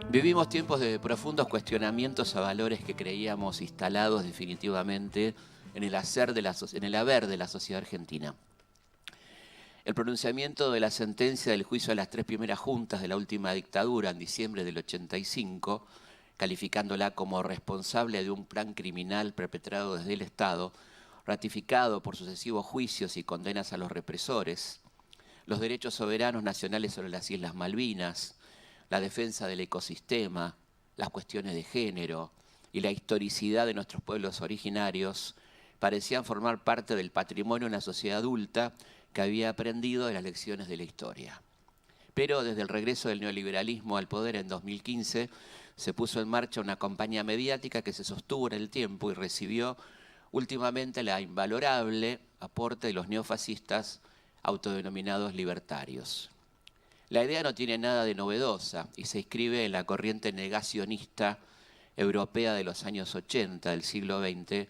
Vivimos tiempos de profundos cuestionamientos a valores que creíamos instalados definitivamente en el haber de la sociedad argentina. El pronunciamiento de la sentencia del juicio de las 3 primeras juntas de la última dictadura en diciembre del 85, calificándola como responsable de un plan criminal perpetrado desde el Estado, ratificado por sucesivos juicios y condenas a los represores, los derechos soberanos nacionales sobre las Islas Malvinas, la defensa del ecosistema, las cuestiones de género y la historicidad de nuestros pueblos originarios parecían formar parte del patrimonio de una sociedad adulta que había aprendido de las lecciones de la historia. Pero desde el regreso del neoliberalismo al poder en 2015 se puso en marcha una campaña mediática que se sostuvo en el tiempo y recibió últimamente la invalorable aporte de los neofascistas autodenominados libertarios. La idea no tiene nada de novedosa y se inscribe en la corriente negacionista europea de los años 80 del siglo XX,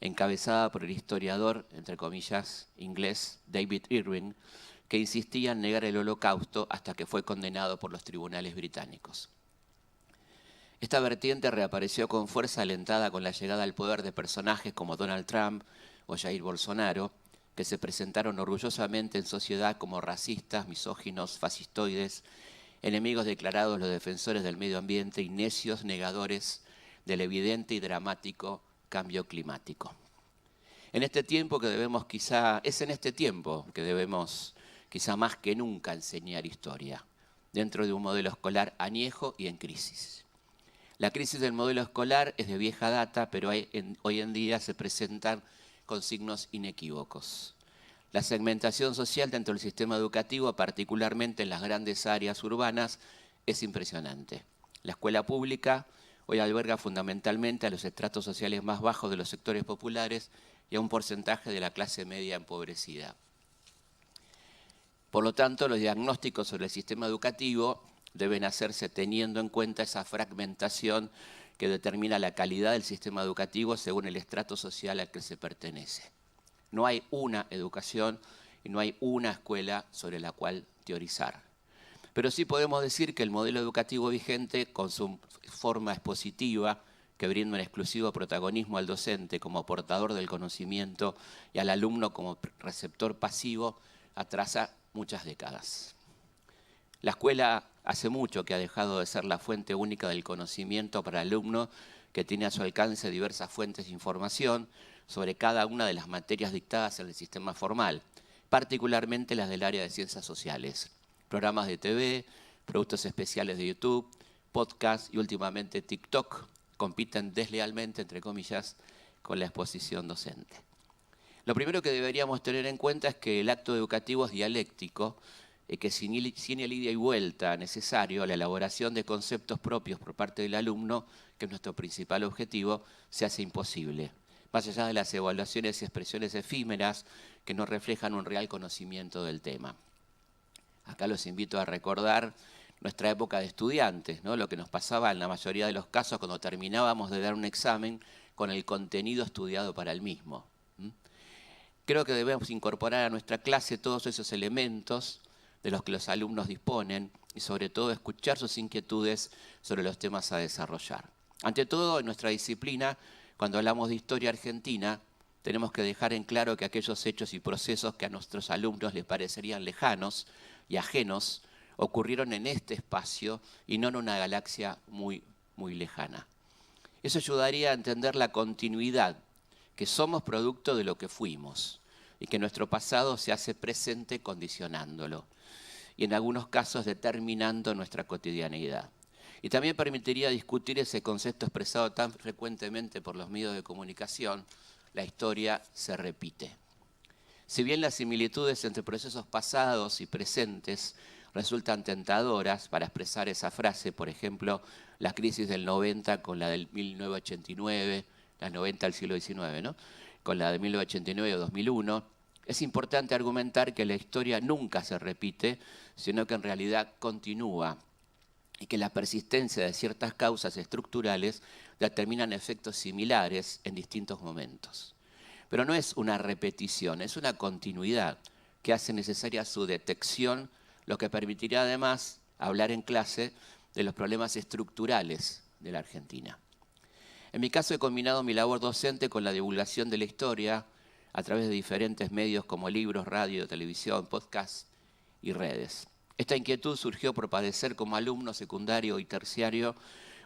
encabezada por el historiador, entre comillas, inglés David Irving, que insistía en negar el Holocausto hasta que fue condenado por los tribunales británicos. Esta vertiente reapareció con fuerza alentada con la llegada al poder de personajes como Donald Trump o Jair Bolsonaro, que se presentaron orgullosamente en sociedad como racistas, misóginos, fascistoides, enemigos declarados los defensores del medio ambiente y necios negadores del evidente y dramático cambio climático. Es en este tiempo que debemos quizá más que nunca enseñar historia, dentro de un modelo escolar añejo y en crisis. La crisis del modelo escolar es de vieja data, pero hoy en día se presentan con signos inequívocos. La segmentación social dentro del sistema educativo, particularmente en las grandes áreas urbanas, es impresionante. La escuela pública hoy alberga fundamentalmente a los estratos sociales más bajos de los sectores populares y a un porcentaje de la clase media empobrecida. Por lo tanto, los diagnósticos sobre el sistema educativo deben hacerse teniendo en cuenta esa fragmentación que determina la calidad del sistema educativo según el estrato social al que se pertenece. No hay una educación y no hay una escuela sobre la cual teorizar. Pero sí podemos decir que el modelo educativo vigente, con su forma expositiva, que brinda un exclusivo protagonismo al docente como portador del conocimiento y al alumno como receptor pasivo, atrasa muchas décadas. La escuela hace mucho que ha dejado de ser la fuente única del conocimiento para el alumno, que tiene a su alcance diversas fuentes de información sobre cada una de las materias dictadas en el sistema formal, particularmente las del área de ciencias sociales, programas de TV, productos especiales de YouTube, podcasts y últimamente TikTok compiten deslealmente, entre comillas, con la exposición docente. Lo primero que deberíamos tener en cuenta es que el acto educativo es dialéctico, que sin el ida y vuelta necesario a la elaboración de conceptos propios por parte del alumno, que es nuestro principal objetivo, se hace imposible, más allá de las evaluaciones y expresiones efímeras que no reflejan un real conocimiento del tema. Acá los invito a recordar nuestra época de estudiantes, ¿no? Lo que nos pasaba en la mayoría de los casos cuando terminábamos de dar un examen con el contenido estudiado para el mismo. Creo que debemos incorporar a nuestra clase todos esos elementos de los que los alumnos disponen y sobre todo escuchar sus inquietudes sobre los temas a desarrollar. Ante todo, en nuestra disciplina, cuando hablamos de historia argentina, tenemos que dejar en claro que aquellos hechos y procesos que a nuestros alumnos les parecerían lejanos y ajenos ocurrieron en este espacio y no en una galaxia muy, muy lejana. Eso ayudaría a entender la continuidad, que somos producto de lo que fuimos y que nuestro pasado se hace presente condicionándolo y en algunos casos determinando nuestra cotidianeidad. Y también permitiría discutir ese concepto expresado tan frecuentemente por los medios de comunicación: la historia se repite. Si bien las similitudes entre procesos pasados y presentes resultan tentadoras para expresar esa frase, por ejemplo, la crisis del 90 con la del 1989, la 90 del siglo XIX, ¿no? Con la de 1989 o 2001, es importante argumentar que la historia nunca se repite, sino que en realidad continúa y que la persistencia de ciertas causas estructurales determinan efectos similares en distintos momentos. Pero no es una repetición, es una continuidad que hace necesaria su detección, lo que permitirá además hablar en clase de los problemas estructurales de la Argentina. En mi caso he combinado mi labor docente con la divulgación de la historia a través de diferentes medios como libros, radio, televisión, podcast y redes. Esta inquietud surgió por padecer como alumno secundario y terciario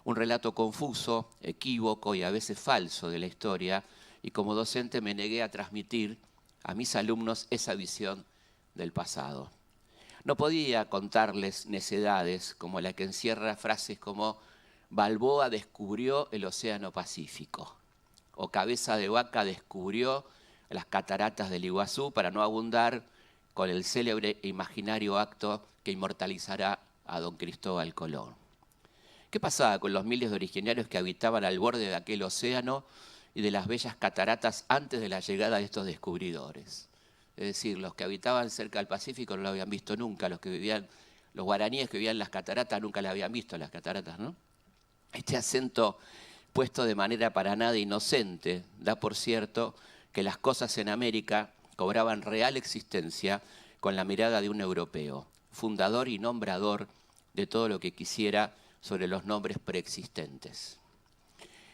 un relato confuso, equívoco y a veces falso de la historia, y como docente me negué a transmitir a mis alumnos esa visión del pasado. No podía contarles necedades como la que encierra frases como Balboa descubrió el Océano Pacífico o Cabeza de Vaca descubrió las cataratas del Iguazú, para no abundar con el célebre e imaginario acto que inmortalizará a don Cristóbal Colón. ¿Qué pasaba con los miles de originarios que habitaban al borde de aquel océano y de las bellas cataratas antes de la llegada de estos descubridores? Es decir, los que habitaban cerca del Pacífico no lo habían visto nunca, los guaraníes que vivían en las cataratas nunca las habían visto las cataratas, ¿no? Este acento puesto de manera para nada inocente da por cierto que las cosas en América cobraban real existencia con la mirada de un europeo, fundador y nombrador de todo lo que quisiera sobre los nombres preexistentes.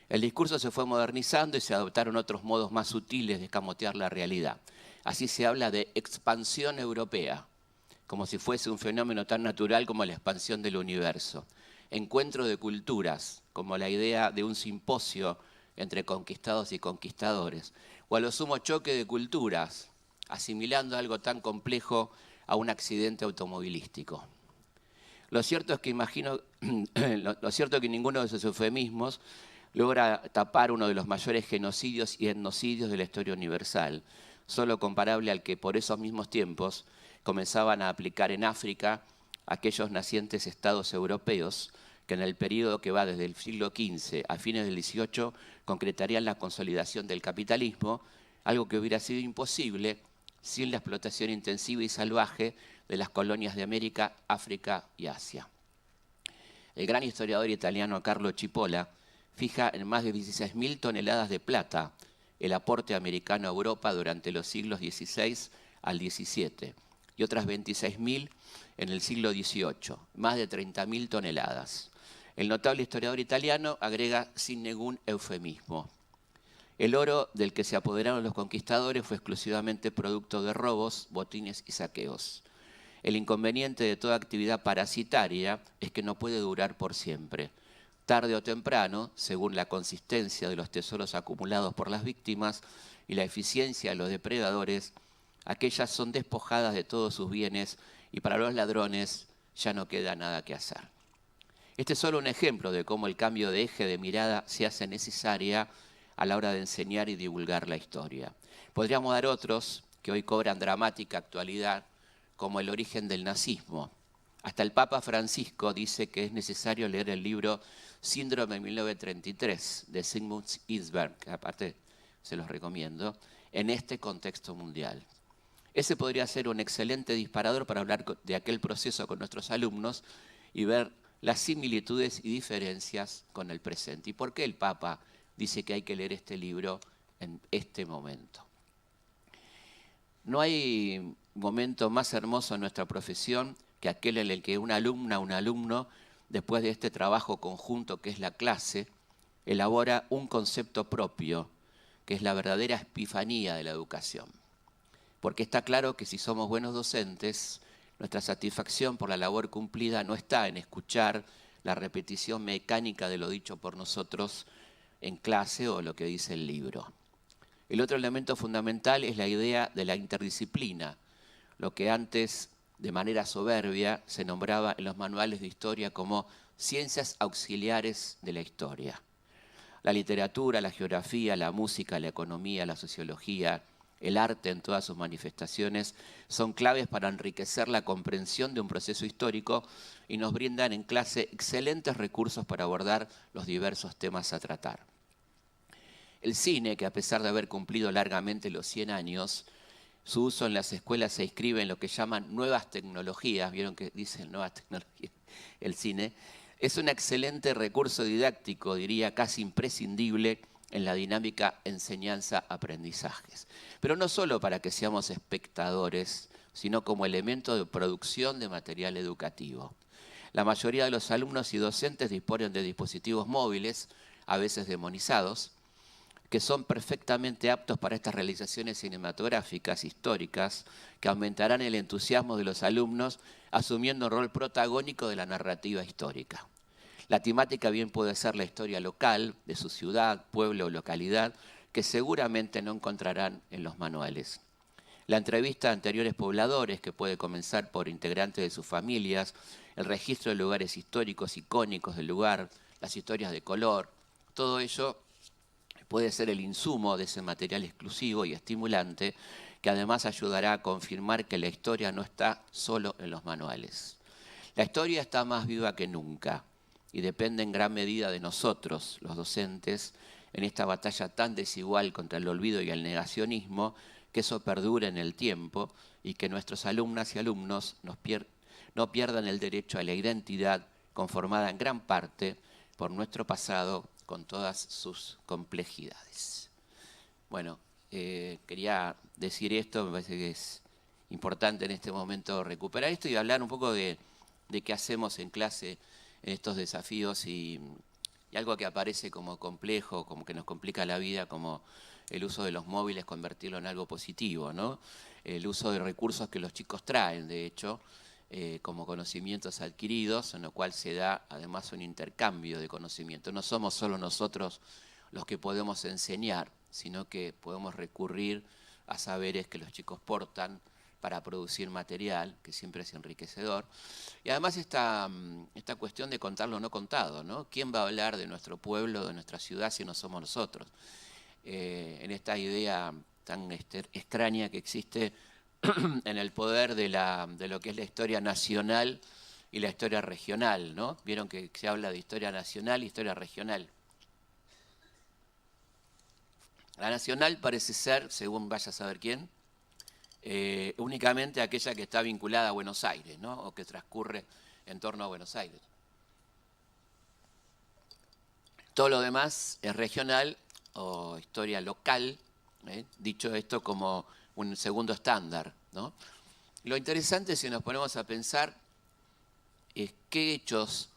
El discurso se fue modernizando y se adoptaron otros modos más sutiles de escamotear la realidad. Así se habla de expansión europea, como si fuese un fenómeno tan natural como la expansión del universo. Encuentro de culturas, como la idea de un simposio entre conquistados y conquistadores, o a lo sumo choque de culturas, asimilando algo tan complejo a un accidente automovilístico. Lo cierto es que ninguno de esos eufemismos logra tapar uno de los mayores genocidios y etnocidios de la historia universal, solo comparable al que por esos mismos tiempos comenzaban a aplicar en África aquellos nacientes estados europeos que en el periodo que va desde el siglo XV a fines del XVIII concretarían la consolidación del capitalismo, algo que hubiera sido imposible sin la explotación intensiva y salvaje de las colonias de América, África y Asia. El gran historiador italiano Carlo Cipolla fija en más de 16.000 toneladas de plata el aporte americano a Europa durante los siglos XVI al XVII y otras 26.000 en el siglo XVIII, más de 30.000 toneladas. El notable historiador italiano agrega sin ningún eufemismo: el oro del que se apoderaron los conquistadores fue exclusivamente producto de robos, botines y saqueos. El inconveniente de toda actividad parasitaria es que no puede durar por siempre. Tarde o temprano, según la consistencia de los tesoros acumulados por las víctimas y la eficiencia de los depredadores, aquellas son despojadas de todos sus bienes y para los ladrones ya no queda nada que hacer. Este es solo un ejemplo de cómo el cambio de eje de mirada se hace necesaria a la hora de enseñar y divulgar la historia. Podríamos dar otros que hoy cobran dramática actualidad, como el origen del nazismo. Hasta el Papa Francisco dice que es necesario leer el libro Síndrome 1933 de Zygmunt Isberg, que aparte se los recomiendo, en este contexto mundial. Ese podría ser un excelente disparador para hablar de aquel proceso con nuestros alumnos y ver las similitudes y diferencias con el presente. ¿Y por qué el Papa dice que hay que leer este libro en este momento? No hay momento más hermoso en nuestra profesión que aquel en el que una alumna, un alumno, después de este trabajo conjunto que es la clase, elabora un concepto propio, que es la verdadera epifanía de la educación. Porque está claro que si somos buenos docentes, nuestra satisfacción por la labor cumplida no está en escuchar la repetición mecánica de lo dicho por nosotros en clase o lo que dice el libro. El otro elemento fundamental es la idea de la interdisciplina, lo que antes, de manera soberbia, se nombraba en los manuales de historia como ciencias auxiliares de la historia. La literatura, la geografía, la música, la economía, la sociología, el arte en todas sus manifestaciones son claves para enriquecer la comprensión de un proceso histórico y nos brindan en clase excelentes recursos para abordar los diversos temas a tratar. El cine, que a pesar de haber cumplido largamente los 100 años, su uso en las escuelas se inscribe en lo que llaman nuevas tecnologías, vieron que dicen nuevas tecnologías, el cine, es un excelente recurso didáctico, diría casi imprescindible, en la dinámica enseñanza-aprendizajes. Pero no solo para que seamos espectadores, sino como elemento de producción de material educativo. La mayoría de los alumnos y docentes disponen de dispositivos móviles, a veces demonizados, que son perfectamente aptos para estas realizaciones cinematográficas, históricas, que aumentarán el entusiasmo de los alumnos asumiendo un rol protagónico de la narrativa histórica. La temática bien puede ser la historia local, de su ciudad, pueblo o localidad, que seguramente no encontrarán en los manuales. La entrevista a anteriores pobladores, que puede comenzar por integrantes de sus familias, el registro de lugares históricos icónicos del lugar, las historias de color, todo ello puede ser el insumo de ese material exclusivo y estimulante que además ayudará a confirmar que la historia no está solo en los manuales. La historia está más viva que nunca y depende en gran medida de nosotros, los docentes, en esta batalla tan desigual contra el olvido y el negacionismo, que eso perdure en el tiempo y que nuestros alumnas y alumnos no pierdan el derecho a la identidad conformada en gran parte por nuestro pasado con todas sus complejidades. Bueno, quería decir esto, me parece que es importante en este momento recuperar esto y hablar un poco de qué hacemos en clase en estos desafíos y algo que aparece como complejo, como que nos complica la vida, como el uso de los móviles, convertirlo en algo positivo, ¿no? El uso de recursos que los chicos traen, de hecho, como conocimientos adquiridos, en lo cual se da además un intercambio de conocimiento. No somos solo nosotros los que podemos enseñar, sino que podemos recurrir a saberes que los chicos portan para producir material, que siempre es enriquecedor. Y además esta cuestión de contar lo no contado, ¿no? ¿Quién va a hablar de nuestro pueblo, de nuestra ciudad, si no somos nosotros? En esta idea tan extraña que existe en el poder de lo que es la historia nacional y la historia regional, ¿no? Vieron que se habla de historia nacional y historia regional. La nacional parece ser, según vaya a saber quién, únicamente aquella que está vinculada a Buenos Aires, ¿no? O que transcurre en torno a Buenos Aires. Todo lo demás es regional o historia local, dicho esto como un segundo estándar, ¿no? Lo interesante, si nos ponemos a pensar, es qué hechos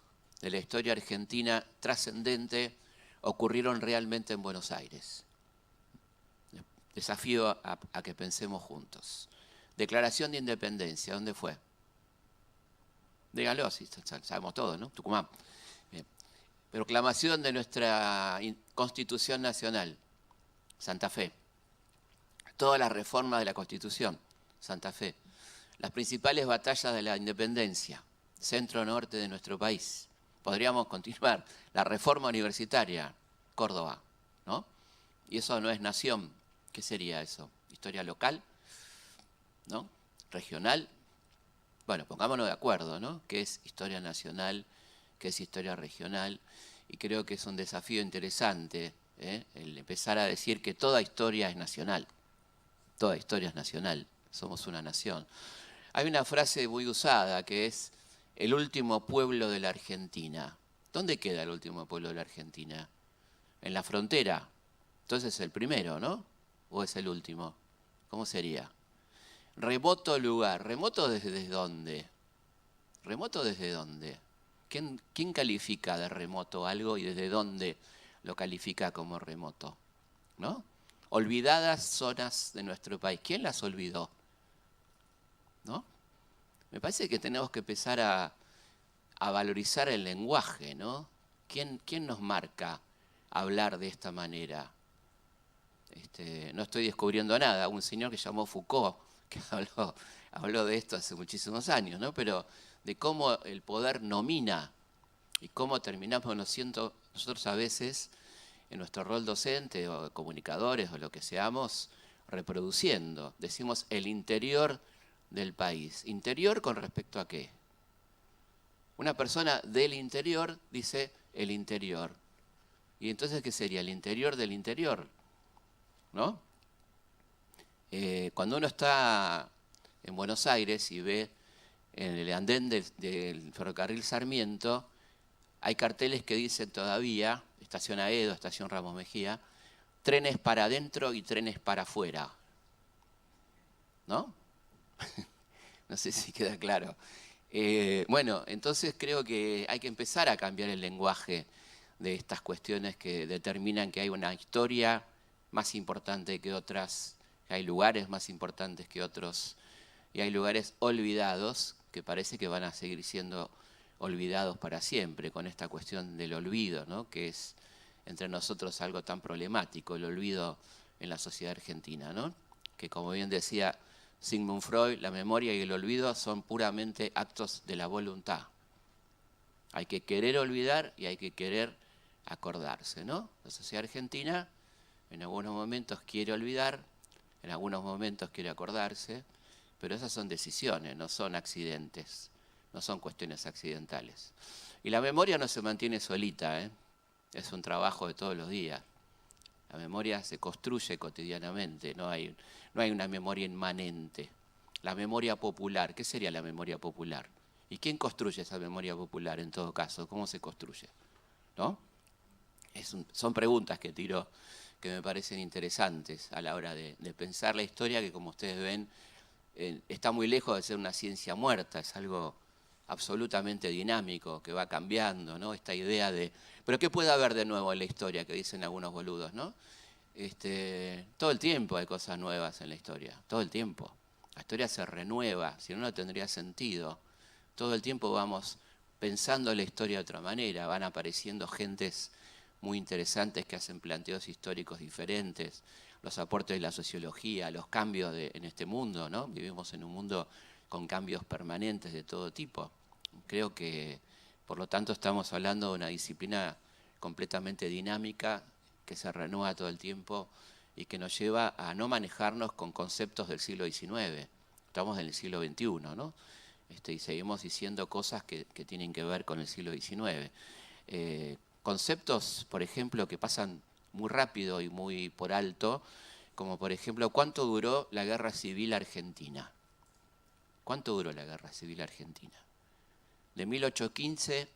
de la historia argentina trascendente ocurrieron realmente en Buenos Aires. Desafío a que pensemos juntos. Declaración de Independencia, ¿dónde fue? Díganlo, así sabemos todo, ¿no? Tucumán. Bien. Proclamación de nuestra Constitución Nacional, Santa Fe. Todas las reformas de la Constitución, Santa Fe. Las principales batallas de la independencia, centro-norte de nuestro país. Podríamos continuar. La reforma universitaria, Córdoba, ¿no? Y eso no es nación. ¿Qué sería eso? ¿Historia local? ¿No? ¿Regional? Bueno, pongámonos de acuerdo, ¿no? ¿Qué es historia nacional? ¿Qué es historia regional? Y creo que es un desafío interesante, el empezar a decir que toda historia es nacional. Toda historia es nacional. Somos una nación. Hay una frase muy usada que es el último pueblo de la Argentina. ¿Dónde queda el último pueblo de la Argentina? En la frontera. Entonces es el primero, ¿no? ¿O es el último? ¿Cómo sería? Remoto lugar. ¿Remoto desde dónde? ¿Remoto desde dónde? ¿Quién califica de remoto algo y desde dónde lo califica como remoto? ¿No? Olvidadas zonas de nuestro país. ¿Quién las olvidó? ¿No? Me parece que tenemos que empezar a valorizar el lenguaje, ¿no? ¿Quién nos marca hablar de esta manera? No estoy descubriendo nada. Un señor que se llamó Foucault, que habló de esto hace muchísimos años, ¿no? Pero de cómo el poder nomina y cómo terminamos nosotros a veces en nuestro rol docente o comunicadores o lo que seamos, reproduciendo. Decimos el interior del país. ¿Interior con respecto a qué? Una persona del interior dice el interior. ¿Y entonces qué sería? El interior del interior, ¿no? Cuando uno está en Buenos Aires y ve en el andén del ferrocarril Sarmiento, hay carteles que dicen todavía, estación Aedo, estación Ramos Mejía, trenes para adentro y trenes para afuera, ¿no? No sé si queda claro. Bueno, entonces creo que hay que empezar a cambiar el lenguaje de estas cuestiones que determinan que hay una historia más importante que otras, que hay lugares más importantes que otros, y hay lugares olvidados que parece que van a seguir siendo olvidados para siempre, con esta cuestión del olvido, ¿no? Que es entre nosotros algo tan problemático, el olvido en la sociedad argentina, ¿no? Que como bien decía Sigmund Freud, la memoria y el olvido son puramente actos de la voluntad. Hay que querer olvidar y hay que querer acordarse, ¿no? La sociedad argentina en algunos momentos quiere olvidar, en algunos momentos quiere acordarse, pero esas son decisiones, no son accidentes, no son cuestiones accidentales. Y la memoria no se mantiene solita, ¿eh? Es un trabajo de todos los días. La memoria se construye cotidianamente, no hay una memoria inmanente. La memoria popular, ¿qué sería la memoria popular? ¿Y quién construye esa memoria popular en todo caso? ¿Cómo se construye? ¿No? Son preguntas que tiro que me parecen interesantes a la hora de pensar la historia, que como ustedes ven, está muy lejos de ser una ciencia muerta, es algo absolutamente dinámico, que va cambiando, ¿no? Esta idea de, pero ¿qué puede haber de nuevo en la historia? Que dicen algunos boludos, ¿no? Todo el tiempo hay cosas nuevas en la historia, todo el tiempo. La historia se renueva, si no, no tendría sentido. Todo el tiempo vamos pensando la historia de otra manera, van apareciendo gentes muy interesantes que hacen planteos históricos diferentes, los aportes de la sociología, los cambios en este mundo, ¿no? Vivimos en un mundo con cambios permanentes de todo tipo. Creo que, por lo tanto, estamos hablando de una disciplina completamente dinámica, que se renueva todo el tiempo y que nos lleva a no manejarnos con conceptos del siglo XIX. Estamos en el siglo XXI, ¿no? Y seguimos diciendo cosas que tienen que ver con el siglo XIX. Conceptos, por ejemplo, que pasan muy rápido y muy por alto, como por ejemplo, ¿cuánto duró la Guerra Civil Argentina? ¿Cuánto duró la Guerra Civil Argentina? De 1815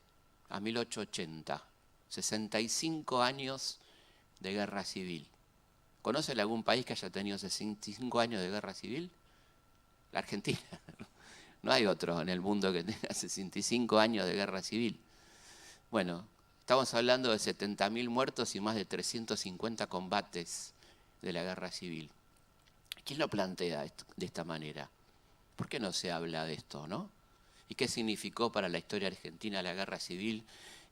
a 1880, 65 años de guerra civil. ¿Conocen algún país que haya tenido 65 años de guerra civil? La Argentina. No hay otro en el mundo que tenga 65 años de guerra civil. Bueno, estamos hablando de 70.000 muertos y más de 350 combates de la guerra civil. ¿Quién lo plantea de esta manera? ¿Por qué no se habla de esto, no? ¿Y qué significó para la historia argentina la guerra civil?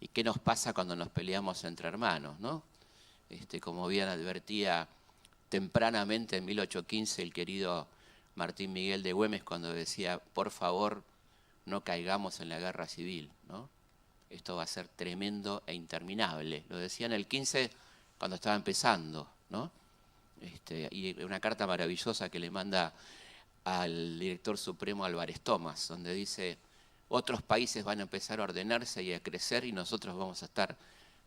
¿Y qué nos pasa cuando nos peleamos entre hermanos, no? Como bien advertía tempranamente en 1815 el querido Martín Miguel de Güemes cuando decía, por favor, no caigamos en la guerra civil, ¿no? Esto va a ser tremendo e interminable. Lo decía en el 15 cuando estaba empezando, ¿no? Y una carta maravillosa que le manda al director supremo Álvarez Thomas, donde dice, otros países van a empezar a ordenarse y a crecer y nosotros vamos a estar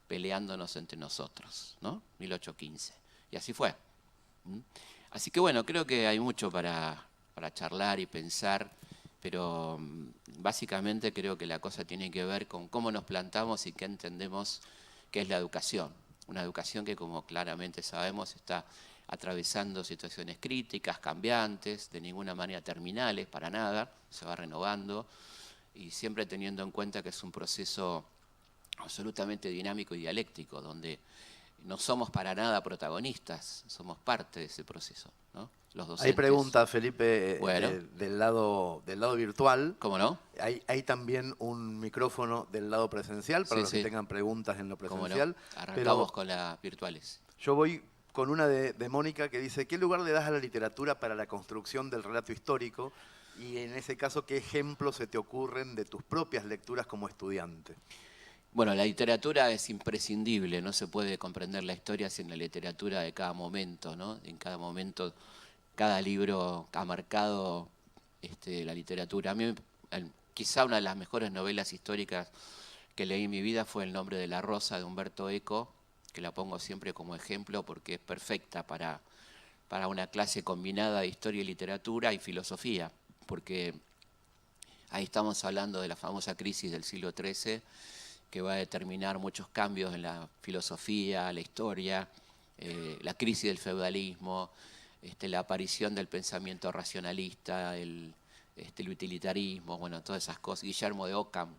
peleándonos entre nosotros, ¿no? 1815. Y así fue. Así que bueno, creo que hay mucho para charlar y pensar, pero básicamente creo que la cosa tiene que ver con cómo nos plantamos y qué entendemos que es la educación. Una educación que, como claramente sabemos, está atravesando situaciones críticas, cambiantes, de ninguna manera terminales, para nada, se va renovando, y siempre teniendo en cuenta que es un proceso absolutamente dinámico y dialéctico, donde no somos para nada protagonistas, somos parte de ese proceso, ¿no? Los docentes. Hay preguntas, Felipe, bueno, del lado virtual. ¿Cómo no? Hay también un micrófono del lado presencial para los que tengan preguntas en lo presencial. No? Arrancamos con las virtuales. Yo voy con una de Mónica que dice, ¿qué lugar le das a la literatura para la construcción del relato histórico? Y en ese caso, ¿qué ejemplos se te ocurren de tus propias lecturas como estudiante? Bueno, la literatura es imprescindible, no se puede comprender la historia sin la literatura de cada momento, ¿no? En cada momento, cada libro ha marcado la literatura. A mí, quizá una de las mejores novelas históricas que leí en mi vida fue El nombre de la rosa, de Humberto Eco, que la pongo siempre como ejemplo porque es perfecta para una clase combinada de historia y literatura y filosofía, porque ahí estamos hablando de la famosa crisis del siglo XIII, que va a determinar muchos cambios en la filosofía, la historia, la crisis del feudalismo, la aparición del pensamiento racionalista, el el utilitarismo, bueno, todas esas cosas. Guillermo de Ockham,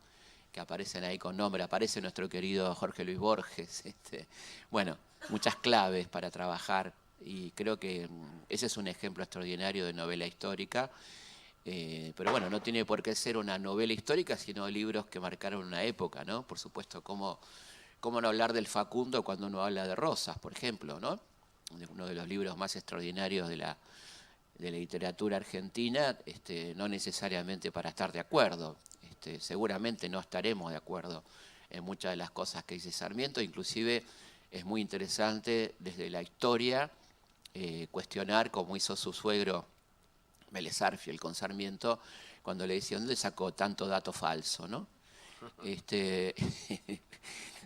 que aparecen ahí con nombre, aparece nuestro querido Jorge Luis Borges. Bueno, muchas claves para trabajar y creo que ese es un ejemplo extraordinario de novela histórica. Pero bueno, no tiene por qué ser una novela histórica, sino libros que marcaron una época, ¿no? Por supuesto, ¿cómo no hablar del Facundo cuando uno habla de Rosas, por ejemplo, ¿no? Uno de los libros más extraordinarios de la literatura argentina, no necesariamente para estar de acuerdo. Seguramente no estaremos de acuerdo en muchas de las cosas que dice Sarmiento, inclusive es muy interesante desde la historia cuestionar, como hizo su suegro Vélez Arfiel con Sarmiento, cuando le decía, ¿dónde sacó tanto dato falso, no?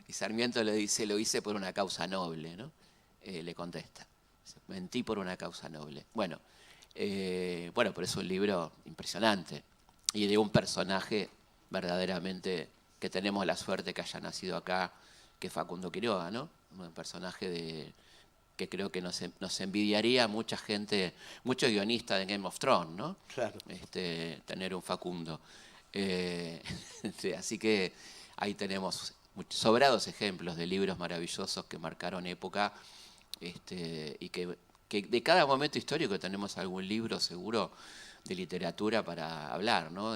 Y Sarmiento le dice, lo hice por una causa noble, ¿no? Le contesta, mentí por una causa noble. Bueno, pero es un libro impresionante y de un personaje verdaderamente que tenemos la suerte que haya nacido acá, que es Facundo Quiroga, ¿no? Un personaje que creo que nos envidiaría mucha gente, muchos guionistas de Game of Thrones, ¿no? Claro. Tener un Facundo. Así que ahí tenemos sobrados ejemplos de libros maravillosos que marcaron época y que de cada momento histórico tenemos algún libro seguro de literatura para hablar, ¿no?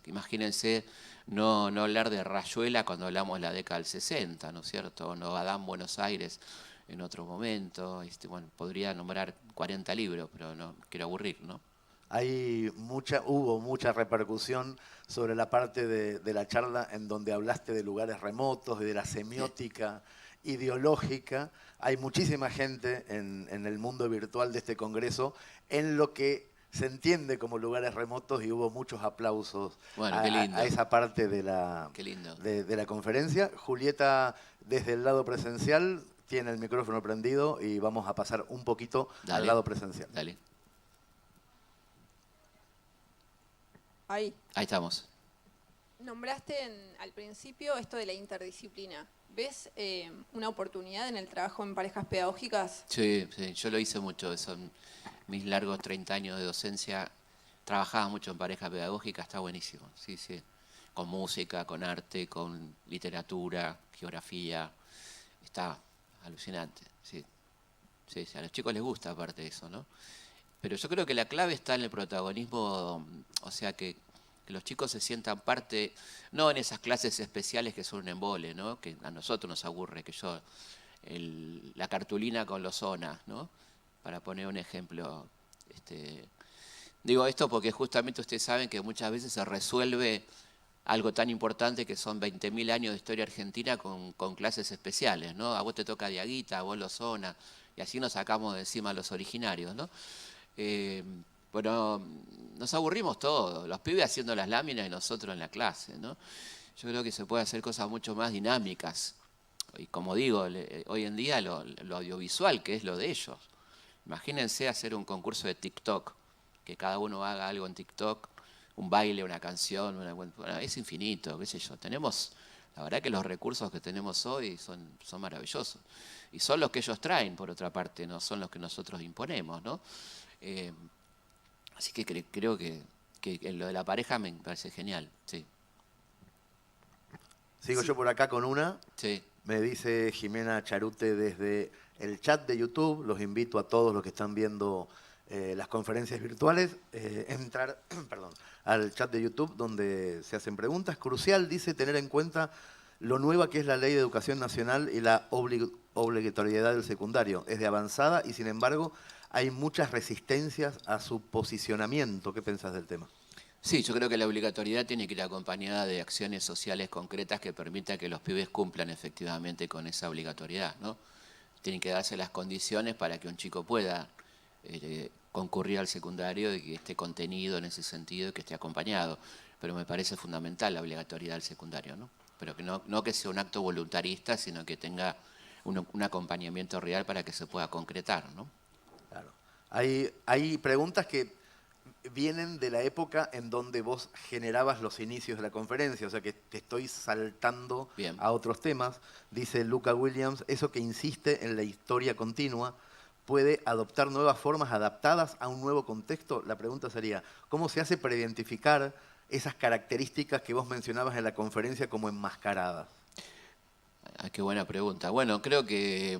Imagínense no hablar de Rayuela cuando hablamos de la década del 60, ¿no es cierto? No Adán Buenos Aires en otro momento. Bueno, podría nombrar 40 libros, pero no quiero aburrir, ¿no? Hubo mucha repercusión sobre la parte de la charla en donde hablaste de lugares remotos, de la semiótica ideológica. Hay muchísima gente en el mundo virtual de este congreso en lo que se entiende como lugares remotos y hubo muchos aplausos a esa parte de la conferencia. Julieta, desde el lado presencial, tiene el micrófono prendido y vamos a pasar un poquito al lado presencial. Dale. Ahí Estamos. Nombraste al principio esto de la interdisciplina. ¿Ves una oportunidad en el trabajo en parejas pedagógicas? Sí, yo lo hice mucho. Eso, mis largos 30 años de docencia, trabajaba mucho en pareja pedagógica, está buenísimo. Sí. Con música, con arte, con literatura, geografía. Está alucinante, sí. A los chicos les gusta aparte de eso, ¿no? Pero yo creo que la clave está en el protagonismo, o sea, que los chicos se sientan parte, no en esas clases especiales que son un embole, ¿no? Que a nosotros nos aburre, la cartulina con los zonas, ¿no? Para poner un ejemplo. Digo esto porque justamente ustedes saben que muchas veces se resuelve algo tan importante que son 20.000 años de historia argentina con clases especiales, ¿no? A vos te toca Diaguita, a vos los zonas, y así nos sacamos de encima a los originarios, ¿no? Bueno, nos aburrimos todos, los pibes haciendo las láminas y nosotros en la clase, ¿no? Yo creo que se puede hacer cosas mucho más dinámicas. Y como digo, hoy en día lo audiovisual, que es lo de ellos. Imagínense hacer un concurso de TikTok, que cada uno haga algo en TikTok, un baile, una canción, bueno, es infinito, qué sé yo. La verdad que los recursos que tenemos hoy son maravillosos. Y son los que ellos traen, por otra parte, no son los que nosotros imponemos, ¿no? Así que creo que lo de la pareja me parece genial, sí. Sigo yo por acá con una. Sí. Me dice Jimena Charute desde el chat de YouTube. Los invito a todos los que están viendo las conferencias virtuales, entrar al chat de YouTube donde se hacen preguntas. Crucial, dice, tener en cuenta lo nueva que es la Ley de Educación Nacional y la obligatoriedad del secundario. Es de avanzada y, sin embargo, hay muchas resistencias a su posicionamiento. ¿Qué pensás del tema? Sí, yo creo que la obligatoriedad tiene que ir acompañada de acciones sociales concretas que permitan que los pibes cumplan efectivamente con esa obligatoriedad, ¿no? Tienen que darse las condiciones para que un chico pueda concurrir al secundario y que esté contenido en ese sentido y que esté acompañado. Pero me parece fundamental la obligatoriedad del secundario, ¿no? Pero que no que sea un acto voluntarista, sino que tenga un acompañamiento real para que se pueda concretar, ¿no? Claro. Hay preguntas que vienen de la época en donde vos generabas los inicios de la conferencia, o sea que te estoy saltando a otros temas. Dice Luca Williams, eso que insiste en la historia continua, puede adoptar nuevas formas adaptadas a un nuevo contexto? La pregunta sería, ¿cómo se hace para identificar esas características que vos mencionabas en la conferencia como enmascaradas? Ah, qué buena pregunta. Bueno, creo que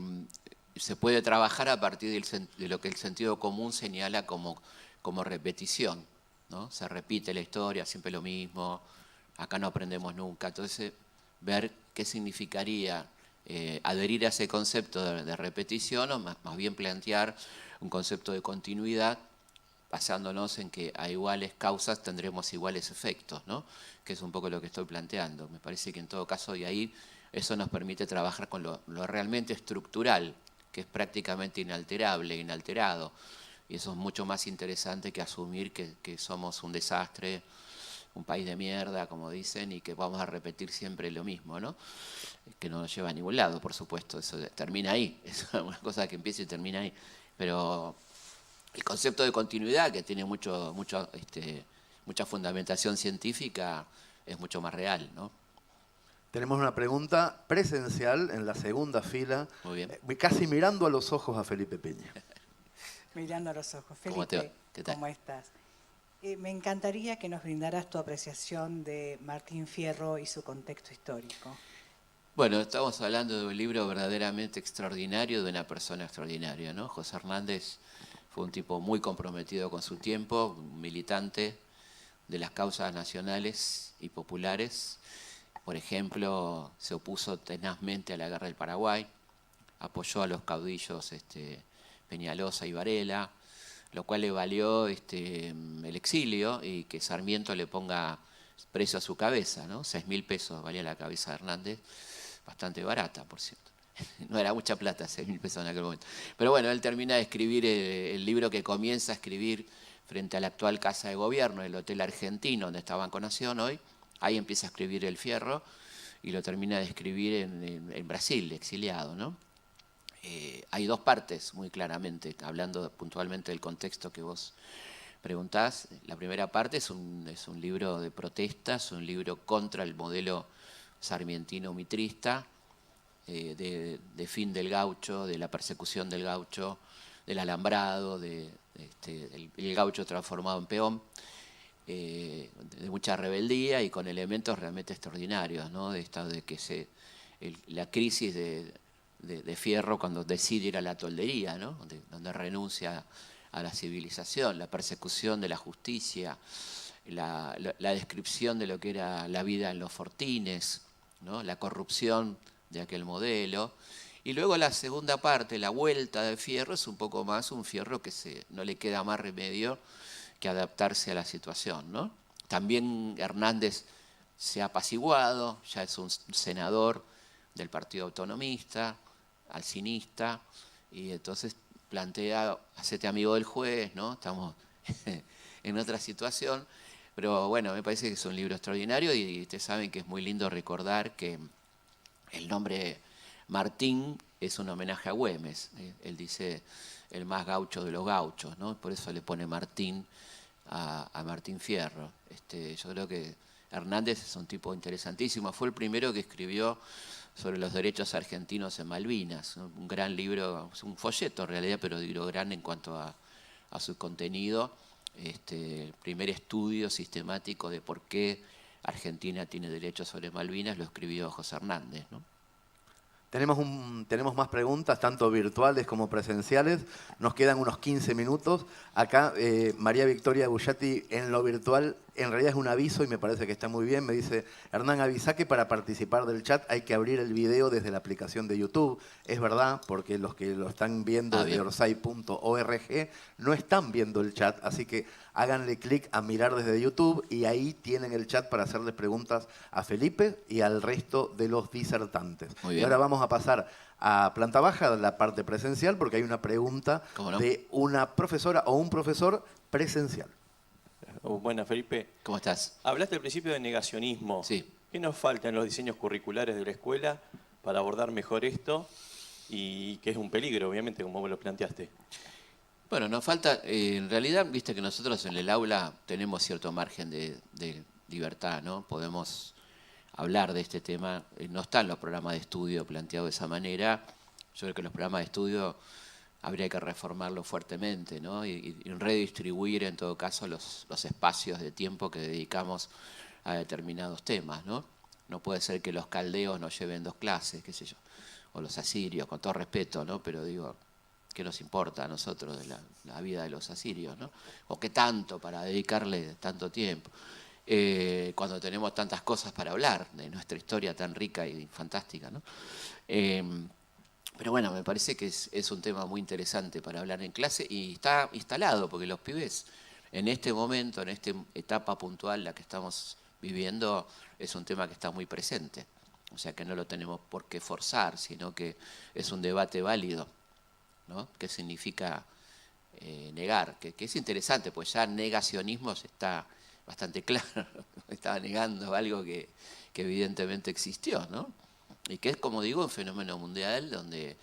se puede trabajar a partir de lo que el sentido común señala como repetición, ¿no? Se repite la historia, siempre lo mismo, acá no aprendemos nunca. Entonces, ver qué significaría adherir a ese concepto de repetición o más bien plantear un concepto de continuidad basándonos en que a iguales causas tendremos iguales efectos, ¿no? Que es un poco lo que estoy planteando. Me parece que en todo caso, y ahí eso nos permite trabajar con lo realmente estructural, que es prácticamente inalterable, inalterado. Y eso es mucho más interesante que asumir que somos un desastre, un país de mierda, como dicen, y que vamos a repetir siempre lo mismo, ¿no? Que no nos lleva a ningún lado, por supuesto, eso termina ahí, es una cosa que empieza y termina ahí. Pero el concepto de continuidad, que tiene mucha fundamentación científica, es mucho más real, ¿no? Tenemos una pregunta presencial en la segunda fila, Muy bien. Casi mirando a los ojos a Felipe Peña. Mirando a los ojos. ¿Cómo Felipe, ¿Qué tal? ¿cómo estás? Me encantaría que nos brindaras tu apreciación de Martín Fierro y su contexto histórico. Bueno, estamos hablando de un libro verdaderamente extraordinario de una persona extraordinaria, ¿no? José Hernández fue un tipo muy comprometido con su tiempo, un militante de las causas nacionales y populares. Por ejemplo, se opuso tenazmente a la guerra del Paraguay, apoyó a los caudillos Peñalosa y Varela, lo cual le valió el exilio y que Sarmiento le ponga precio a su cabeza, ¿no? 6.000 pesos valía la cabeza de Hernández, bastante barata, por cierto. No era mucha plata, 6.000 pesos en aquel momento. Pero bueno, él termina de escribir el libro que comienza a escribir frente a la actual Casa de Gobierno, el Hotel Argentino, donde está Banco Nación hoy. Ahí empieza a escribir El Fierro y lo termina de escribir en Brasil, exiliado, ¿no? Hay dos partes, muy claramente, hablando puntualmente del contexto que vos preguntás. La primera parte es un libro de protestas, un libro contra el modelo sarmientino-mitrista, de fin del gaucho, de la persecución del gaucho, del alambrado, el gaucho transformado en peón, de mucha rebeldía y con elementos realmente extraordinarios, ¿no? De que la crisis de Fierro cuando decide ir a la toldería, ¿no? Donde renuncia a la civilización, la persecución de la justicia, la descripción de lo que era la vida en los fortines, ¿no? La corrupción de aquel modelo. Y luego la segunda parte, la vuelta de Fierro, es un poco más un Fierro que no le queda más remedio que adaptarse a la situación, ¿no? También Hernández se ha apaciguado, ya es un senador del Partido Autonomista, alcinista, y entonces plantea, hacete amigo del juez, ¿no? Estamos en otra situación, pero bueno, me parece que es un libro extraordinario y ustedes saben que es muy lindo recordar que el nombre Martín es un homenaje a Güemes. Él dice el más gaucho de los gauchos, ¿no? Por eso le pone Martín a Martín Fierro. Yo creo que Hernández es un tipo interesantísimo. Fue el primero que escribió sobre los derechos argentinos en Malvinas, ¿no? Un gran libro, un folleto en realidad, pero digo grande en cuanto a su contenido. El primer estudio sistemático de por qué Argentina tiene derechos sobre Malvinas lo escribió José Hernández, ¿no? Tenemos más preguntas, tanto virtuales como presenciales. Nos quedan unos 15 minutos. Acá María Victoria Bullati en lo virtual, en realidad es un aviso y me parece que está muy bien. Me dice, Hernán, avisa que para participar del chat hay que abrir el video desde la aplicación de YouTube. Es verdad, porque los que lo están viendo desde orsay.org no están viendo el chat, así que háganle clic a mirar desde YouTube y ahí tienen el chat para hacerles preguntas a Felipe y al resto de los disertantes. Muy Y bien. ahora vamos a pasar a planta baja, la parte presencial, porque hay una pregunta de una profesora o un profesor presencial. Buenas, Felipe. ¿Cómo estás? Hablaste al principio de negacionismo. Sí. ¿Qué nos falta en los diseños curriculares de la escuela para abordar mejor esto? Y que es un peligro, obviamente, como vos lo planteaste. Bueno, nos falta, en realidad, viste que nosotros en el aula tenemos cierto margen de libertad, ¿no? Podemos hablar de este tema, no están los programas de estudio planteados de esa manera. Yo creo que los programas de estudio habría que reformarlo fuertemente, ¿no? Y redistribuir en todo caso los espacios de tiempo que dedicamos a determinados temas, ¿no? No puede ser que los caldeos nos lleven 2 clases, qué sé yo, o los asirios, con todo respeto, ¿no? Pero digo, ¿qué nos importa a nosotros de la vida de los asirios, ¿no? O qué tanto para dedicarle tanto tiempo, cuando tenemos tantas cosas para hablar de nuestra historia tan rica y fantástica, ¿no? Pero bueno, me parece que es un tema muy interesante para hablar en clase y está instalado, porque los pibes en este momento, en esta etapa puntual la que estamos viviendo, es un tema que está muy presente. O sea que no lo tenemos por qué forzar, sino que es un debate válido, ¿no? ¿Qué significa negar? Que es interesante, pues ya negacionismo está bastante claro. Estaba negando algo que evidentemente existió, ¿no? Y que es, como digo, un fenómeno mundial donde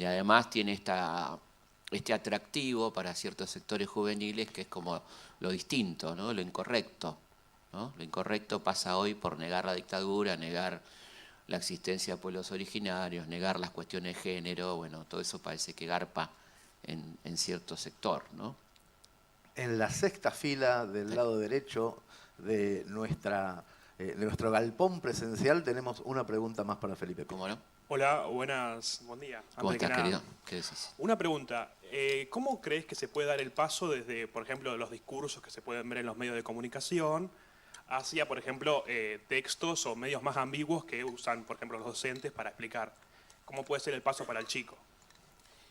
además tiene este atractivo para ciertos sectores juveniles, que es como lo distinto, ¿no? Lo incorrecto, ¿no? Lo incorrecto pasa hoy por negar la dictadura, negar la existencia de pueblos originarios, negar las cuestiones de género. Bueno, todo eso parece que garpa en cierto sector, ¿no? En la 6ª fila del lado derecho de nuestro galpón presencial tenemos una pregunta más para Felipe. ¿Cómo no? Hola, buen día. ¿Cómo Antes estás, que nada, querido? ¿Qué decís? una pregunta. ¿Cómo crees que se puede dar el paso desde, por ejemplo, los discursos que se pueden ver en los medios de comunicación hacia, por ejemplo, textos o medios más ambiguos que usan, por ejemplo, los docentes para explicar? ¿Cómo puede ser el paso para el chico?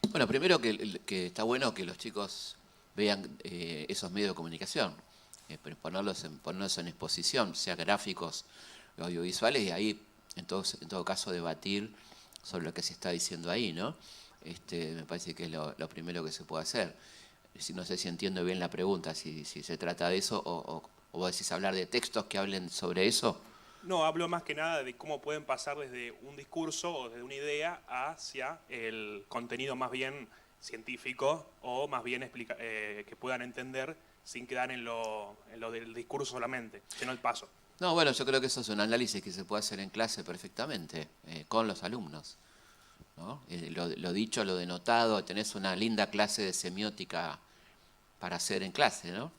Bueno, primero que está bueno que los chicos vean esos medios de comunicación, ponerlos en exposición, sea gráficos o audiovisuales, y ahí, en todo caso, debatir sobre lo que se está diciendo ahí, ¿no? Me parece que es lo primero que se puede hacer. No sé si entiendo bien la pregunta, si se trata de eso o vos decís hablar de textos que hablen sobre eso. No, hablo más que nada de cómo pueden pasar desde un discurso o desde una idea hacia el contenido más bien científico o más bien que puedan entender sin quedar en lo del discurso solamente, sino el paso. No, bueno, yo creo que eso es un análisis que se puede hacer en clase perfectamente, con los alumnos, ¿no? Lo dicho, lo denotado, tenés una linda clase de semiótica para hacer en clase, ¿no?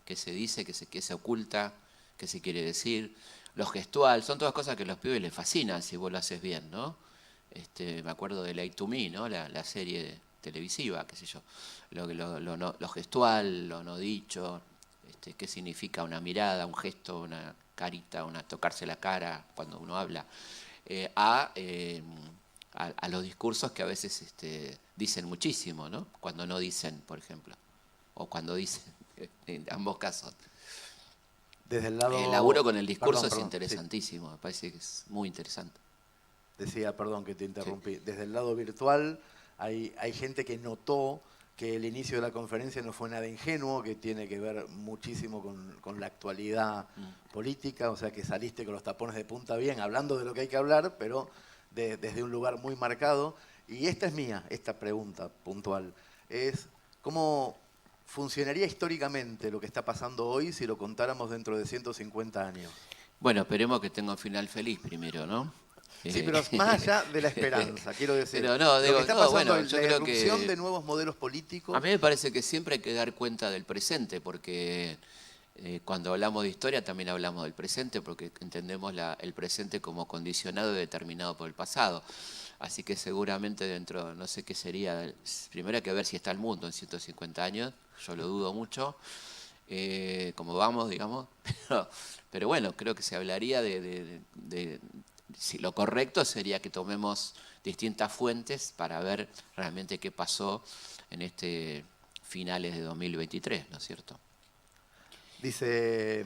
Qué se dice, qué se oculta, qué se quiere decir. Lo gestual, son todas cosas que a los pibes les fascinan si vos lo haces bien, ¿no? Me acuerdo de Lie to Me, ¿no? La serie televisiva, qué sé yo. Lo gestual, lo no dicho, qué significa una mirada, un gesto, una carita, tocarse la cara cuando uno habla, a los discursos que a veces dicen muchísimo, ¿no? Cuando no dicen, por ejemplo, o cuando dicen, en ambos casos. Desde el lado... El laburo con el discurso Perdón, es interesantísimo, me parece que es muy interesante. Decía, perdón que te interrumpí, desde el lado virtual hay gente que notó que el inicio de la conferencia no fue nada ingenuo, que tiene que ver muchísimo con la actualidad política, o sea que saliste con los tapones de punta bien, hablando de lo que hay que hablar, pero desde un lugar muy marcado. Y esta es mía, esta pregunta puntual, es ¿cómo funcionaría históricamente lo que está pasando hoy si lo contáramos dentro de 150 años? Bueno, esperemos que tenga un final feliz primero, ¿no? Sí, pero más allá de la esperanza, quiero decir. Pero no, digo, lo que está pasando bueno, es yo la creo irrupción que de nuevos modelos políticos. a mí me parece que siempre hay que dar cuenta del presente, porque cuando hablamos de historia también hablamos del presente, porque entendemos el presente como condicionado y determinado por el pasado. Así que seguramente dentro, no sé qué sería, primero hay que ver si está el mundo en 150 años, yo lo dudo mucho, como vamos, digamos, pero bueno, creo que se hablaría si lo correcto sería que tomemos distintas fuentes para ver realmente qué pasó en finales de 2023, ¿no es cierto? Dice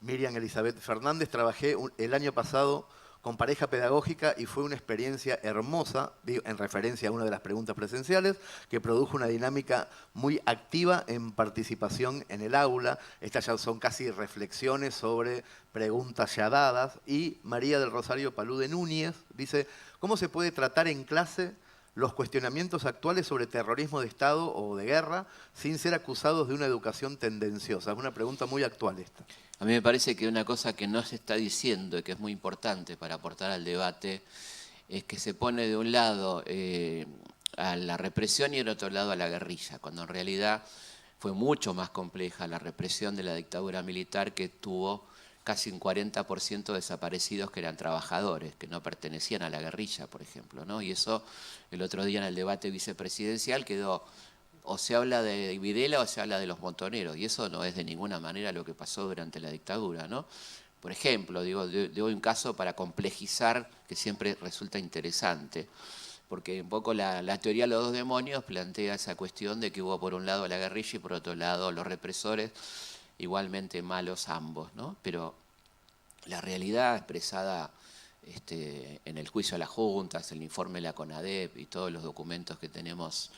Miriam Elizabeth Fernández, trabajé el año pasado con pareja pedagógica y fue una experiencia hermosa, en referencia a una de las preguntas presenciales, que produjo una dinámica muy activa en participación en el aula. Estas ya son casi reflexiones sobre preguntas ya dadas. Y María del Rosario Palude Núñez dice, ¿cómo se puede tratar en clase los cuestionamientos actuales sobre terrorismo de Estado o de guerra sin ser acusados de una educación tendenciosa? Es una pregunta muy actual esta. A mí me parece que una cosa que no se está diciendo y que es muy importante para aportar al debate es que se pone de un lado a la represión y del otro lado a la guerrilla, cuando en realidad fue mucho más compleja la represión de la dictadura militar, que tuvo casi un 40% de desaparecidos que eran trabajadores, que no pertenecían a la guerrilla, por ejemplo, ¿no? Y eso el otro día en el debate vicepresidencial quedó, o se habla de Videla o se habla de los montoneros, y eso no es de ninguna manera lo que pasó durante la dictadura, ¿no? Por ejemplo, digo, doy un caso para complejizar, que siempre resulta interesante, porque un poco la teoría de los dos demonios plantea esa cuestión de que hubo por un lado la guerrilla y por otro lado los represores, igualmente malos ambos, ¿no? Pero la realidad expresada en el juicio a las juntas, el informe de la CONADEP y todos los documentos que tenemos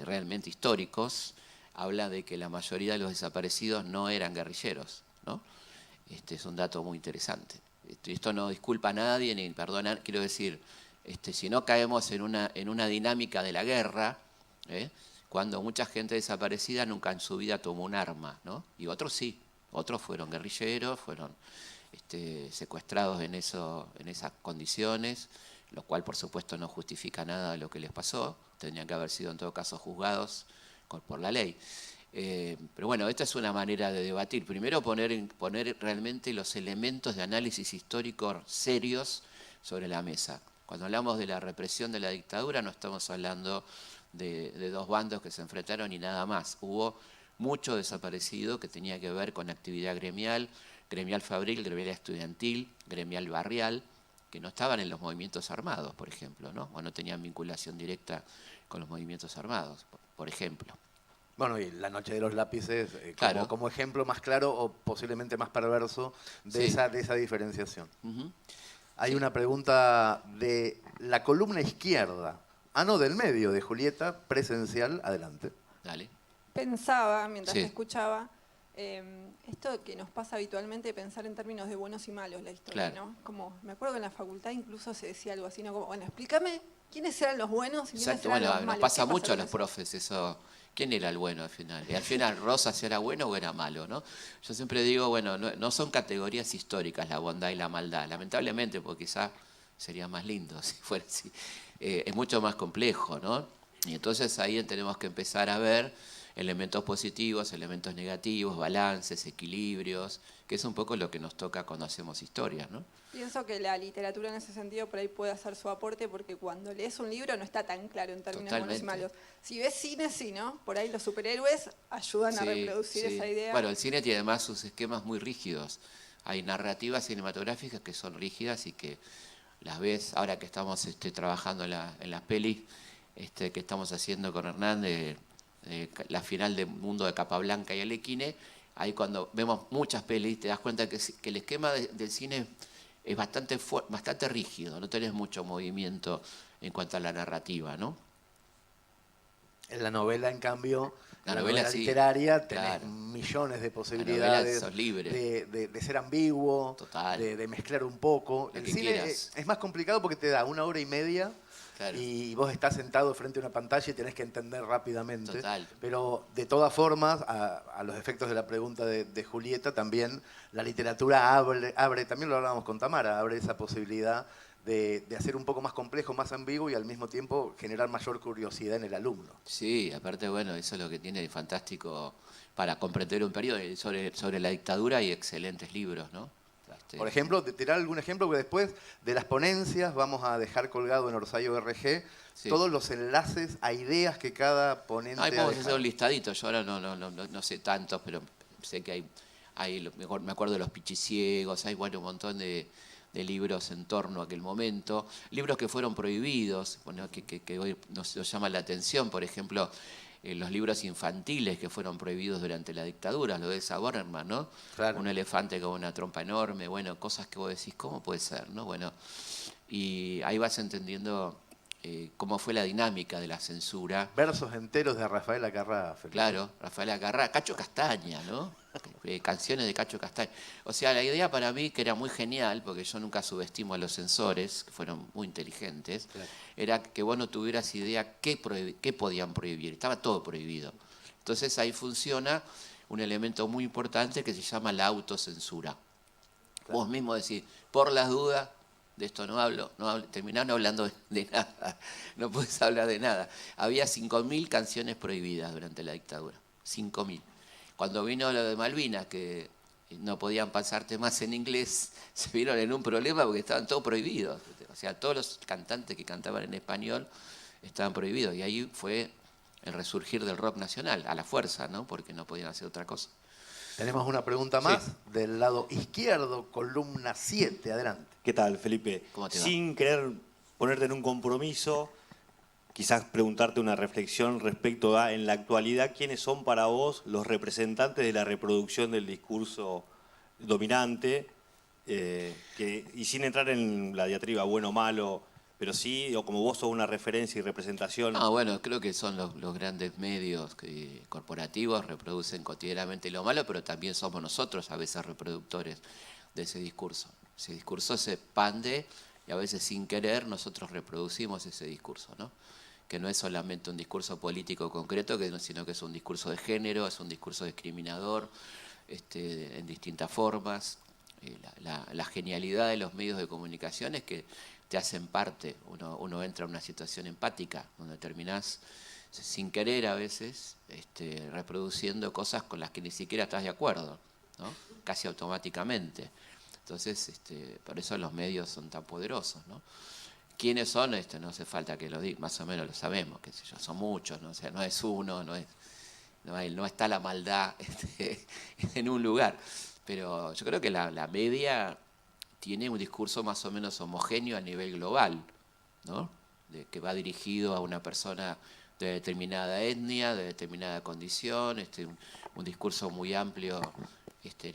realmente históricos, habla de que la mayoría de los desaparecidos no eran guerrilleros, ¿no? Es un dato muy interesante. Esto no disculpa a nadie ni perdona, quiero decir, si no caemos en una dinámica de la guerra, cuando mucha gente desaparecida nunca en su vida tomó un arma, ¿no? Y otros sí, otros fueron guerrilleros, fueron secuestrados en esas condiciones, lo cual por supuesto no justifica nada de lo que les pasó, tendrían que haber sido en todo caso juzgados por la ley. Pero bueno, esta es una manera de debatir. Primero poner realmente los elementos de análisis histórico serios sobre la mesa. Cuando hablamos de la represión de la dictadura no estamos hablando de dos bandos que se enfrentaron y nada más. Hubo mucho desaparecido que tenía que ver con actividad gremial, gremial fabril, gremial estudiantil, gremial barrial, que no estaban en los movimientos armados, por ejemplo, ¿no? O no tenían vinculación directa con los movimientos armados, por ejemplo. Bueno, y la noche de los lápices Claro. como ejemplo más claro o posiblemente más perverso de, Sí. de esa diferenciación. Uh-huh. Hay Sí. una pregunta de la columna izquierda, no, del medio, de Julieta, presencial, adelante. Dale. Pensaba, mientras Sí. te escuchaba, esto que nos pasa habitualmente, pensar en términos de buenos y malos la historia, Claro. ¿no? Como, me acuerdo que en la facultad incluso se decía algo así, ¿no? Como, bueno, explícame quiénes eran los buenos y quiénes Exacto, eran bueno, los nos malos. pasa ¿Qué mucho a con los eso? profes eso. ¿Quién era el bueno al final? Y al final, ¿Rosas era bueno o era malo, no? Yo siempre digo, bueno, no son categorías históricas la bondad y la maldad, lamentablemente, porque quizá sería más lindo si fuera así. Es mucho más complejo, ¿no? Y entonces ahí tenemos que empezar a ver elementos positivos, elementos negativos, balances, equilibrios, que es un poco lo que nos toca cuando hacemos historias, ¿no? Pienso que la literatura en ese sentido por ahí puede hacer su aporte, porque cuando lees un libro no está tan claro en términos buenos y Totalmente. malos. Si ves cine, sí, ¿no? Por ahí los superhéroes ayudan a Sí, reproducir sí. esa idea. Bueno, el cine tiene además sus esquemas muy rígidos. Hay narrativas cinematográficas que son rígidas y que las ves, ahora que estamos trabajando en las pelis que estamos haciendo con Hernán, la final de Mundo de Capablanca y Alequine, ahí cuando vemos muchas pelis te das cuenta que el esquema del cine es bastante rígido, no tenés mucho movimiento en cuanto a la narrativa, ¿no? En la novela, en cambio, La en la novela novela sí, literaria tenés claro. millones de La posibilidades novela sos libre. de ser ambiguo, Total. de mezclar un poco. Lo El que cine quieras. es más complicado porque te da 1 hora y media Claro. y vos estás sentado frente a una pantalla y tenés que entender rápidamente. Total. Pero de todas formas, a los efectos de la pregunta de Julieta, también la literatura abre, también lo hablábamos con Tamara, abre esa posibilidad de hacer un poco más complejo, más ambiguo y al mismo tiempo generar mayor curiosidad en el alumno. Sí, aparte, bueno, eso es lo que tiene de fantástico para comprender un periodo. Sobre la dictadura hay excelentes libros, ¿no? Por ejemplo, tirar algún ejemplo que después de las ponencias vamos a dejar colgado en Orsayo RG Sí. todos los enlaces a ideas que cada ponente Ahí ha podemos dejado. hacer un listadito, yo ahora no sé tantos, pero sé que me acuerdo de Los Pichiciegos, hay bueno, un montón de libros en torno a aquel momento, libros que fueron prohibidos, bueno, que hoy nos llama la atención, por ejemplo, los libros infantiles que fueron prohibidos durante la dictadura, lo de Elsa Bornerman, ¿no? Claro. Un elefante con una trompa enorme, bueno, cosas que vos decís, ¿cómo puede ser, no? Bueno, y ahí vas entendiendo cómo fue la dinámica de la censura. Versos enteros de Rafael Acarrá. Felipe. Claro, Rafael Acarrá, Cacho Castaña, ¿no? Canciones de Cacho Castaña. O sea, la idea para mí, que era muy genial, porque yo nunca subestimo a los censores, que fueron muy inteligentes, Claro. era que vos no tuvieras idea qué podían prohibir. Estaba todo prohibido. Entonces ahí funciona un elemento muy importante que se llama la autocensura. Claro. Vos mismo decís, por las dudas, de esto no hablo, terminaron hablando de nada, no puedes hablar de nada. Había 5.000 canciones prohibidas durante la dictadura, 5.000. Cuando vino lo de Malvinas, que no podían pasar temas en inglés, se vieron en un problema porque estaban todos prohibidos. O sea, todos los cantantes que cantaban en español estaban prohibidos. Y ahí fue el resurgir del rock nacional, a la fuerza, ¿no? Porque no podían hacer otra cosa. Tenemos una pregunta más del lado izquierdo, columna 7, adelante. ¿Qué tal, Felipe? ¿Cómo te va? Sin querer ponerte en un compromiso, quizás preguntarte una reflexión respecto a, en la actualidad, ¿quiénes son para vos los representantes de la reproducción del discurso dominante? Y sin entrar en la diatriba bueno o malo, pero sí, o como vos sos una referencia y representación. No, bueno, creo que son los grandes medios corporativos, reproducen cotidianamente lo malo, pero también somos nosotros a veces reproductores de ese discurso. Ese discurso se expande y a veces sin querer nosotros reproducimos ese discurso, ¿no? Que no es solamente un discurso político concreto, sino que es un discurso de género, es un discurso discriminador, en distintas formas. La genialidad de los medios de comunicación es que te hacen parte, uno entra en una situación empática, donde terminás sin querer a veces reproduciendo cosas con las que ni siquiera estás de acuerdo, ¿no? Casi automáticamente. Entonces, por eso los medios son tan poderosos, ¿no? ¿Quiénes son? No hace falta que lo diga, más o menos lo sabemos, qué sé yo, son muchos, ¿no? O sea, no es uno, no está la maldad en un lugar. Pero yo creo que la media tiene un discurso más o menos homogéneo a nivel global, ¿no? Que va dirigido a una persona de determinada etnia, de determinada condición, un discurso muy amplio,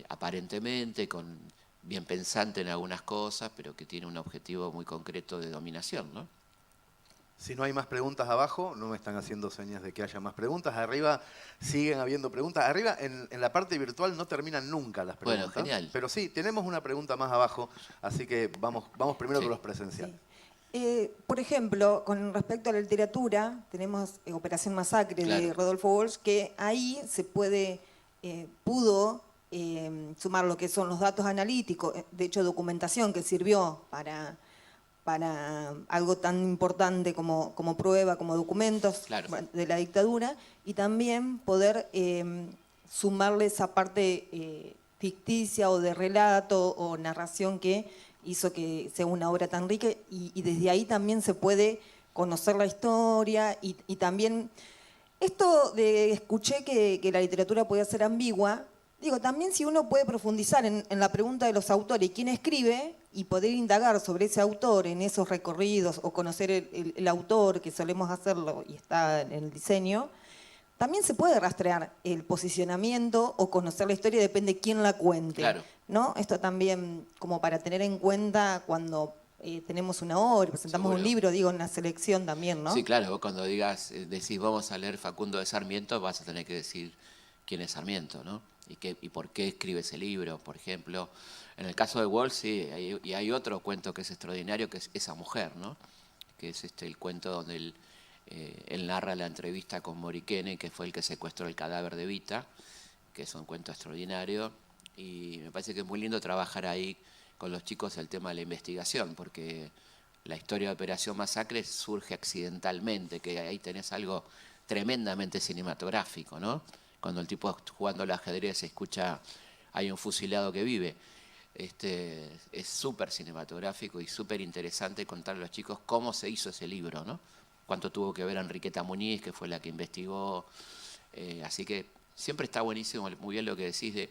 aparentemente, bien pensante en algunas cosas, pero que tiene un objetivo muy concreto de dominación, ¿no? Si no hay más preguntas abajo, no me están haciendo señas de que haya más preguntas. Arriba siguen habiendo preguntas. Arriba, en la parte virtual, no terminan nunca las preguntas. Bueno, genial. Pero sí, tenemos una pregunta más abajo, así que vamos primero con los presenciales. Sí. Por ejemplo, con respecto a la literatura, tenemos Operación Masacre de Rodolfo Walsh, que ahí se pudo sumar lo que son los datos analíticos, de hecho documentación que sirvió para algo tan importante como prueba, como documentos de la dictadura, y también poder sumarle esa parte ficticia o de relato o narración que hizo que sea una obra tan rica, y desde ahí también se puede conocer la historia y también esto de escuché que la literatura podía ser ambigua. Digo, también si uno puede profundizar en la pregunta de los autores, quién escribe, y poder indagar sobre ese autor en esos recorridos o conocer el autor, que solemos hacerlo y está en el diseño, también se puede rastrear el posicionamiento o conocer la historia, depende de quién la cuente. Claro. ¿No? Esto también como para tener en cuenta cuando tenemos una obra, presentamos un libro, digo, una selección también, ¿no? Sí, claro, vos cuando decís vamos a leer Facundo de Sarmiento, vas a tener que decir quién es Sarmiento, ¿no? Y por qué escribe ese libro, por ejemplo. En el caso de Walsh, sí, y hay otro cuento que es extraordinario, que es Esa mujer, ¿no? Que es el cuento donde él narra la entrevista con Morikene, que fue el que secuestró el cadáver de Evita, que es un cuento extraordinario, y me parece que es muy lindo trabajar ahí con los chicos el tema de la investigación, porque la historia de Operación Masacre surge accidentalmente, que ahí tenés algo tremendamente cinematográfico, ¿no? Cuando el tipo jugando al ajedrez se escucha, hay un fusilado que vive. Es súper cinematográfico y súper interesante contarle a los chicos cómo se hizo ese libro, ¿no? Cuánto tuvo que ver Enriqueta Muñiz, que fue la que investigó. Así que siempre está buenísimo, muy bien lo que decís de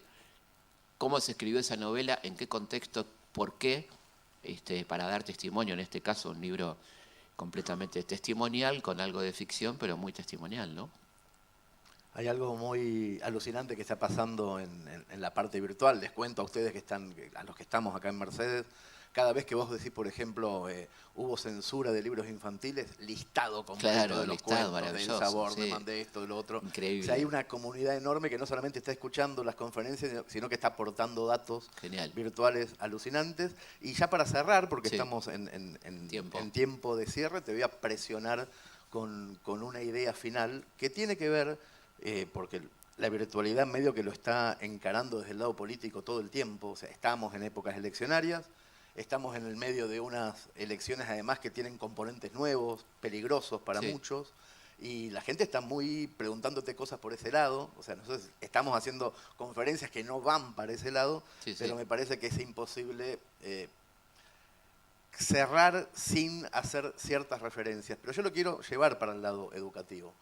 cómo se escribió esa novela, en qué contexto, por qué, para dar testimonio, en este caso un libro completamente testimonial, con algo de ficción, pero muy testimonial, ¿no? Hay algo muy alucinante que está pasando en la parte virtual. Les cuento a ustedes a los que estamos acá en Mercedes, cada vez que vos decís, por ejemplo, hubo censura de libros infantiles, listado completo de los cuentos, del sabor, de esto, de lo otro. Increíble. O sea, hay una comunidad enorme que no solamente está escuchando las conferencias, sino que está aportando datos virtuales alucinantes. Y ya para cerrar, porque estamos en tiempo de cierre, te voy a presionar con una idea final que tiene que ver, porque la virtualidad medio que lo está encarando desde el lado político todo el tiempo. O sea, estamos en épocas eleccionarias, Estamos en el medio de unas elecciones además que tienen componentes nuevos, peligrosos para muchos, y la gente está muy preguntándote cosas por ese lado. O sea, nosotros estamos haciendo conferencias que no van para ese lado, pero me parece que es imposible cerrar sin hacer ciertas referencias. Pero yo lo quiero llevar para el lado educativo.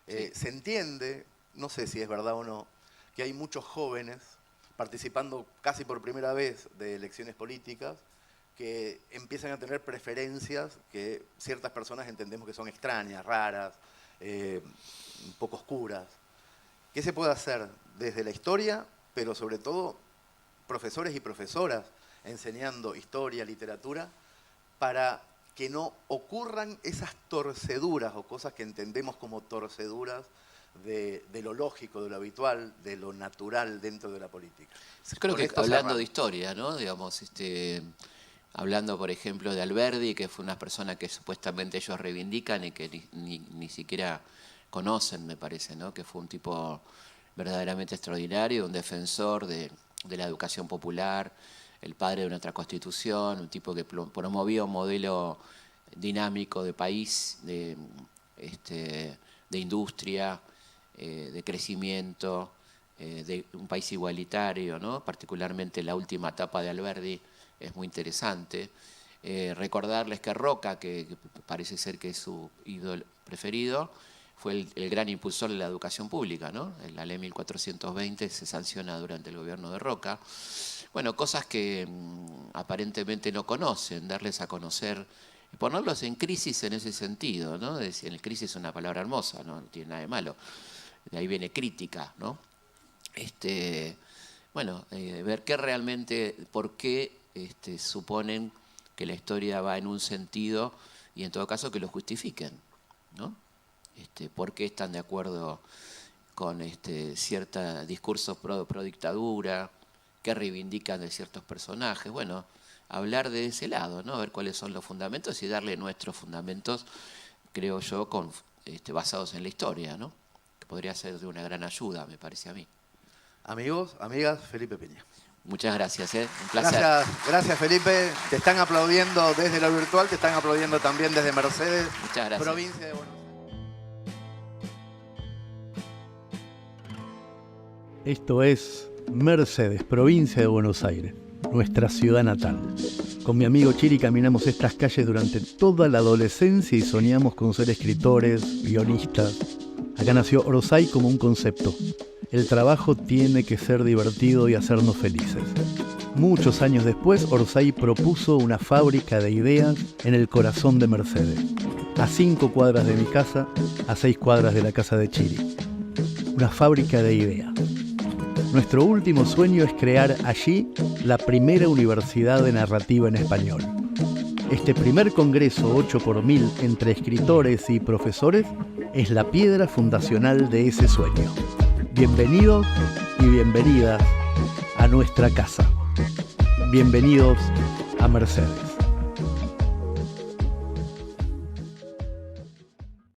Se entiende, no sé si es verdad o no, que hay muchos jóvenes participando casi por primera vez de elecciones políticas que empiezan a tener preferencias que ciertas personas entendemos que son extrañas, raras, un poco oscuras. ¿Qué se puede hacer desde la historia, pero sobre todo profesores y profesoras enseñando historia, literatura, para que no ocurran esas torceduras o cosas que entendemos como torceduras de lo lógico, de lo habitual, de lo natural dentro de la política? Creo que hablando de historia, ¿no? Digamos, hablando, por ejemplo, de Alberdi, que fue una persona que supuestamente ellos reivindican y que ni siquiera conocen, me parece, ¿no? Que fue un tipo verdaderamente extraordinario, un defensor de la educación popular, el padre de nuestra Constitución, un tipo que promovía un modelo dinámico de país, de industria, de crecimiento, de un país igualitario, ¿no? Particularmente la última etapa de Alberdi es muy interesante. Recordarles que Roca, que parece ser que es su ídolo preferido, fue el gran impulsor de la educación pública, ¿no? La ley 1420 se sanciona durante el gobierno de Roca. Bueno, cosas que aparentemente no conocen, darles a conocer, ponerlos en crisis en ese sentido, ¿no? En crisis es una palabra hermosa, no tiene nada de malo. De ahí viene crítica, ¿no? Ver qué realmente, por qué suponen que la historia va en un sentido y en todo caso que lo justifiquen, ¿no? ¿Por qué están de acuerdo con ciertos discursos pro dictadura, qué reivindican de ciertos personajes? Bueno, hablar de ese lado, ¿no? Ver cuáles son los fundamentos y darle nuestros fundamentos, creo yo, basados en la historia, ¿no? Que podría ser de una gran ayuda, me parece a mí. Amigos, amigas, Felipe Piña. Muchas gracias, un placer. Gracias Felipe. Te están aplaudiendo desde lo virtual, te están aplaudiendo también desde Mercedes, muchas gracias. Provincia de Buenos Aires. Esto es Mercedes, provincia de Buenos Aires, nuestra ciudad natal. Con mi amigo Chiri caminamos estas calles durante toda la adolescencia y soñamos con ser escritores, guionistas. Acá nació Orsay como un concepto. El trabajo tiene que ser divertido y hacernos felices. Muchos años después, Orsay propuso una fábrica de ideas en el corazón de Mercedes. A 5 cuadras de mi casa, a 6 cuadras de la casa de Chiri. Una fábrica de ideas. Nuestro último sueño es crear allí la primera universidad de narrativa en español. Este primer congreso 8x1000 entre escritores y profesores es la piedra fundacional de ese sueño. Bienvenidos y bienvenidas a nuestra casa. Bienvenidos a Mercedes.